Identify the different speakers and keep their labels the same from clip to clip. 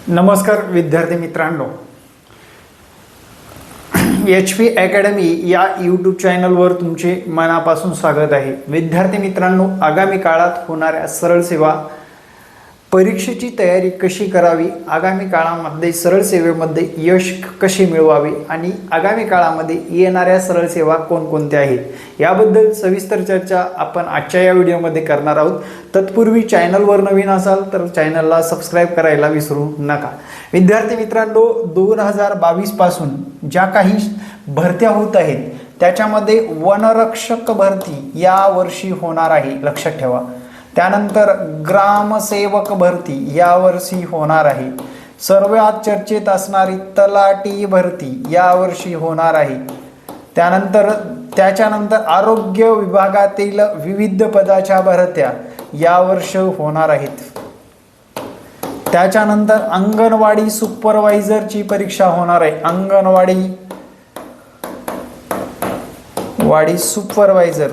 Speaker 1: नमस्कार विद्यार्थी मित्रांनो, HP अकॅडमी या यूट्यूब चॅनलवर तुमचे मनापासून स्वागत आहे. विद्यार्थी मित्रांनो, आगामी काळात होणाऱ्या सरळ सेवा परीक्षेची तयारी कशी करावी, आगामी काळामध्ये सरळ सेवेमध्ये यश कसे मिळवावे आणि आगामी काळामध्ये येणाऱ्या सरळ सेवा कोणकोणत्या आहेत याबद्दल सविस्तर चर्चा आपण आजच्या या व्हिडिओमध्ये करणार आहोत. तत्पूर्वी चॅनलवर नवीन असाल तर चॅनलला सबस्क्राईब करायला विसरू नका. विद्यार्थी मित्रांनो, 2022 पासून ज्या काही भरत्या होत आहेत त्याच्यामध्ये वनरक्षक भरती या वर्षी होणार आहे, लक्षात ठेवा. त्यानंतर ग्रामसेवक भरती यावर्षी होणार आहे. सर्वात चर्चेत असणारी तलाठी भरती यावर्षी होणार आहे. त्याच्यानंतर आरोग्य विभागातील विविध पदाच्या भरत्या यावर्षी होणार आहेत. त्याच्यानंतर अंगणवाडी सुपरवायझरची परीक्षा होणार आहे. अंगणवाडी सुपरवायझर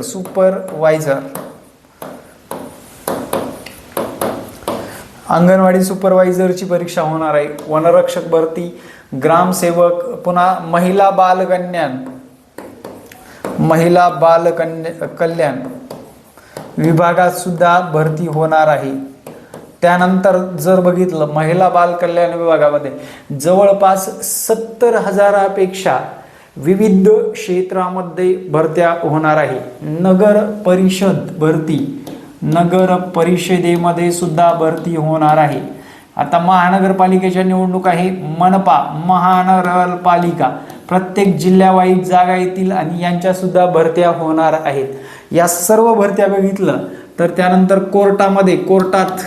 Speaker 1: अंगणवाडी सुपरवायझरची परीक्षा होणार आहे. वनरक्षक भरती, ग्रामसेवक, पुन्हा महिला बाल कल्याण विभागात सुद्धा भरती होणार आहे. त्यानंतर जर बघितलं महिला बाल कल्याण विभागामध्ये जवळपास 70,000पेक्षा विविध क्षेत्रामध्ये भरत्या होणार आहे. नगर परिषदेमध्ये सुद्धा भरती होणार आहे. आता महानगरपालिकेच्या निवडणूक आहे. मनपा, महानगरपालिका प्रत्येक जिल्ह्यावाईज जागा येतील आणि यांच्या सुद्धा भरत्या होणार आहेत. या सर्व भरत्या बघितलं तर त्यानंतर कोर्टात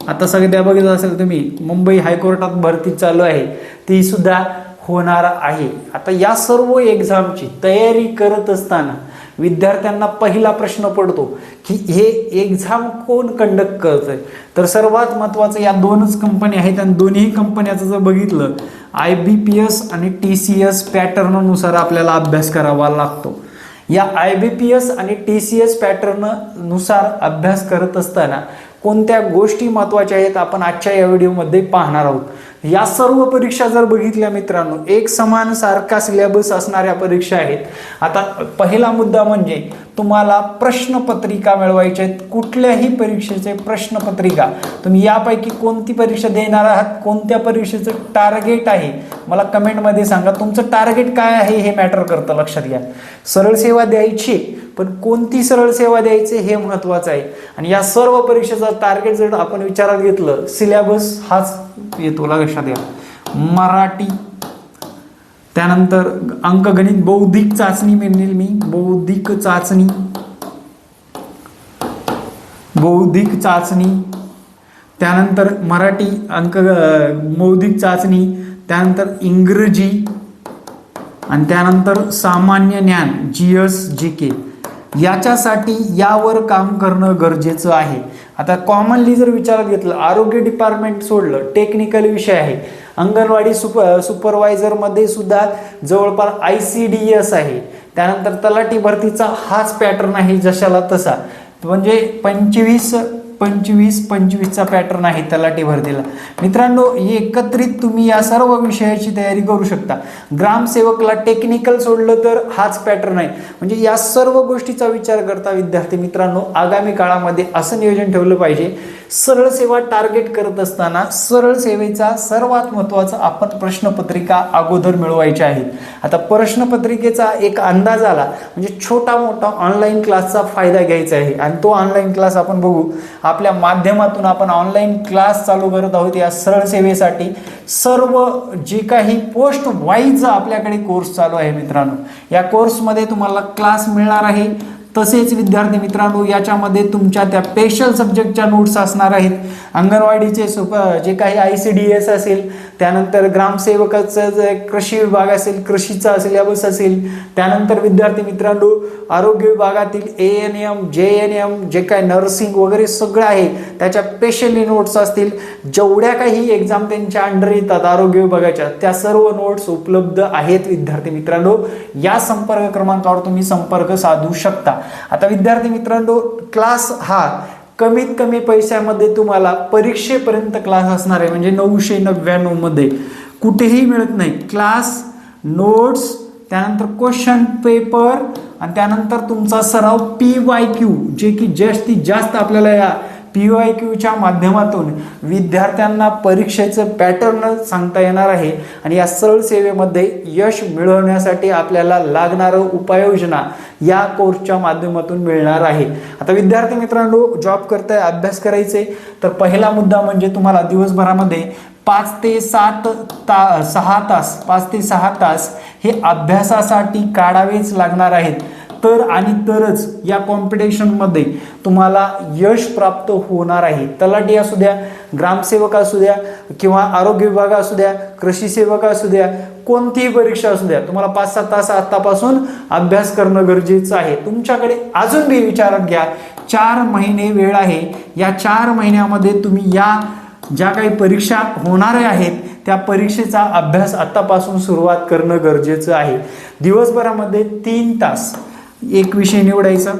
Speaker 1: आता सगळ्या बघितलं असेल तुम्ही, मुंबई हायकोर्टात भरती चालू आहे, ती सुद्धा होणार आहे. आता या सर्व एक्झामची तयारी करत असताना विद्यार्थ्यांना पहिला प्रश्न पडतो की हे एक्झाम कोण कंडक्ट करतंय. तर सर्वात महत्त्वाचं या दोनच कंपन्या आहेत आणि दोन्ही कंपन्याचं जर बघितलं IBPS आणि TCS पॅटर्ननुसार आपल्याला अभ्यास करावा लागतो. या IBPS आणि TCS पॅटर्ननुसार अभ्यास करत असताना कोणत्या गोष्टी महत्त्वाच्या आहेत आपण आजच्या या व्हिडिओमध्ये पाहणार आहोत. या सर्व परीक्षा जर बघितल्या मित्रांनो, एक समान सारखा सिलेबस असणाऱ्या परीक्षा आहेत. आता पहिला मुद्दा म्हणजे तुम्हाला प्रश्नपत्रिका मिळवायच्या आहेत. कुठल्याही परीक्षेचे प्रश्नपत्रिका तुम्ही यापैकी कोणती परीक्षा देणार आहात, कोणत्या परीक्षेचं टार्गेट आहे मला कमेंटमध्ये सांगा. तुमचं टार्गेट काय आहे हे मॅटर करतं, लक्षात घ्या. सरळ सेवा द्यायची, पण कोणती सरळ सेवा द्यायची हे महत्त्वाचं आहे. आणि या सर्व परीक्षेचा टार्गेट जर आपण विचारात घेतलं, सिलेबस हाच येतो, लक्षात घ्या. मराठी, त्यानंतर अंकगणित, बौद्धिक चाचणी म्हणेल मी, बौद्धिक चाचणी, त्यानंतर मराठी बौद्धिक चाचणी, त्यानंतर इंग्रजी आणि त्यानंतर सामान्य ज्ञान GS GK. याच्यासाठी यावर काम करणं गरजेचं आहे. आता कॉमनली जर विचारात घेतलं, आरोग्य डिपार्टमेंट सोडलं, टेक्निकल विषय आहे. अंगणवाडी सुपरवायझरमध्ये सुद्धा जवळपास ICDS आहे. त्यानंतर तलाठी भरतीचा हाच पॅटर्न आहे, जशाला तसा, म्हणजे 25-25-25चा पॅटर्न आहे तलाठी भरतीला. मित्रांनो, एकत्रित तुम्ही या सर्व विषयाची तयारी करू शकता. ग्रामसेवकला टेक्निकल सोडलं तर हाच पॅटर्न आहे. म्हणजे या सर्व गोष्टीचा विचार करता विद्यार्थी मित्रांनो, आगामी काळामध्ये असं नियोजन ठेवलं पाहिजे. सरळ सेवा टार्गेट करत असताना सरळ सेवेचा सर्वात महत्त्वाचा आपण प्रश्नपत्रिका अगोदर मिळवायच्या आहेत. आता प्रश्नपत्रिकेचा एक अंदाज आला म्हणजे छोटा मोठा ऑनलाईन क्लासचा फायदा घ्यायचा आहे. आणि तो ऑनलाईन क्लास आपण बघू. आपल्या माध्यमातून आपण ऑनलाईन क्लास चालू करत आहोत या सरळ सेवेसाठी. सर्व जे काही पोस्ट वाईज आपल्याकडे कोर्स चालू आहे मित्रांनो, या कोर्समध्ये तुम्हाला क्लास मिळणार आहे. तसेच विद्यार्थी मित्रांनो, याच्यामध्ये तुमच्या त्या स्पेशल सब्जेक्टच्या नोट्स असणार आहेत. अंगणवाडीचे जे काही ICDS असेल, त्यानंतर ग्रामसेवकाचं जे कृषी विभाग असेल, कृषीचा सिलेबस असेल, त्यानंतर विद्यार्थी मित्रांनो आरोग्य विभागातील ANM JNM जे काही नर्सिंग वगैरे सगळं आहे त्याच्या स्पेशली नोट्स असतील. जेवढ्या काही एक्झाम त्यांच्या अंडर येतात आरोग्य विभागाच्या, त्या सर्व नोट्स उपलब्ध आहेत विद्यार्थी मित्रांनो. या संपर्क क्रमांकावर तुम्ही संपर्क साधू शकता. आता विद्यार्थी मित्रांनो, क्लास हा कमीत कमी पैशामध्ये तुम्हाला परीक्षेपर्यंत क्लास असणार आहे, म्हणजे 999 मध्ये कुठेही मिळत नाही. क्लास, नोट्स, त्यानंतर क्वेश्चन पेपर आणि त्यानंतर तुमचा सराव PYQ, जे की जास्तीत जास्त आपल्याला या PYQच्या माध्यमातून विद्यार्थ्यांना परीक्षेचं पॅटर्न सांगता येणार आहे आणि या सरळ सेवेमध्ये यश मिळवण्यासाठी आपल्याला लागणारं उपाययोजना या कोर्सच्या माध्यमातून मिळणार आहे. आता विद्यार्थी मित्रांनो, जॉब करताय, अभ्यास करायचे, तर पहिला मुद्दा म्हणजे तुम्हाला दिवसभरामध्ये 5 ते 6 तास हे अभ्यासासाठी काढावेच लागणार आहेत. तर आणि तरच या कॉम्पिटिशनमध्ये तुम्हाला यश प्राप्त होणार आहे. तलाठी असू द्या, ग्रामसेवक असू द्या, किंवा आरोग्य विभाग असू द्या, कृषी सेवक असू द्या, कोणतीही परीक्षा असू द्या, तुम्हाला 5-6 तास आतापासून अभ्यास करणं गरजेचं आहे. तुमच्याकडे अजून बी विचारात घ्या, 4 महिने वेळ आहे. या 4 महिन्यामध्ये तुम्ही या ज्या काही परीक्षा होणार आहेत त्या परीक्षेचा अभ्यास आतापासून सुरुवात करणं गरजेचं आहे. दिवसभरामध्ये 3 तास एक विषय निवडायचा,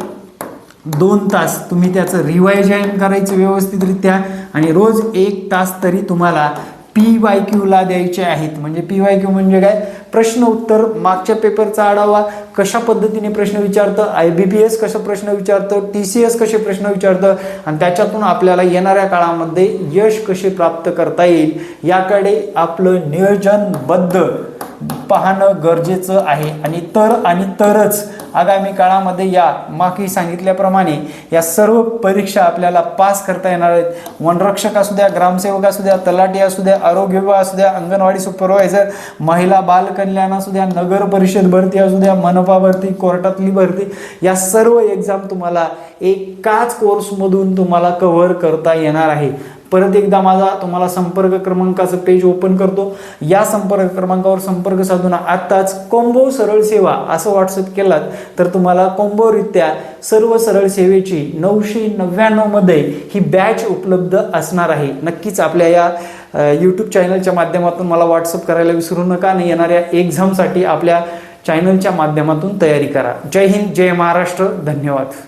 Speaker 1: 2 तास तुम्ही त्याचं रिवायझन करायचं व्यवस्थितरित्या, आणि रोज 1 तास तरी तुम्हाला PYQ ला द्यायचे आहेत. म्हणजे PYQ म्हणजे काय? प्रश्न उत्तर, मागच्या पेपरचा आढावा, कशा पद्धतीने प्रश्न विचारतं, IBPS कसं प्रश्न विचारतं, TCS कसे प्रश्न विचारतं, आणि त्याच्यातून आपल्याला येणाऱ्या काळामध्ये यश कसे प्राप्त करता येईल याकडे आपलं नियोजनबद्ध पाहणं गरजेचं आहे. आणि तरच आगामी काळामध्ये या मागे सांगितल्याप्रमाणे या सर्व परीक्षा आपल्याला पास करता येणार आहेत. वनरक्षक असू द्या, ग्रामसेवक असू द्या, तलाठी असू द्या, आरोग्य विभाग असू द्या, अंगणवाडी सुपरवायझर, महिला बाल कल्याण असू द्या, नगर परिषद भरती असू द्या, मनपा भरती, कोर्टातली भरती, या सर्व एक्झाम तुम्हाला एकाच कोर्समधून तुम्हाला कव्हर करता येणार आहे. परत एकदा माझा तुम्हाला संपर्क क्रमांकाचं पेज ओपन करतो. या संपर्क क्रमांकावर संपर्क साधून आत्ताच कॉम्बो सरळ सेवा असं व्हॉट्सअप केलात तर तुम्हाला कॉम्बोरित्या सर्व सरळ सेवेची 999 मध्ये ही बॅच उपलब्ध असणार आहे. नक्कीच आपल्या या यूट्यूब चॅनलच्या माध्यमातून मला व्हॉट्सअप करायला विसरू नका आणि येणाऱ्या एक्झामसाठी आपल्या चॅनलच्या माध्यमातून तयारी करा. जय हिंद, जय महाराष्ट्र, धन्यवाद.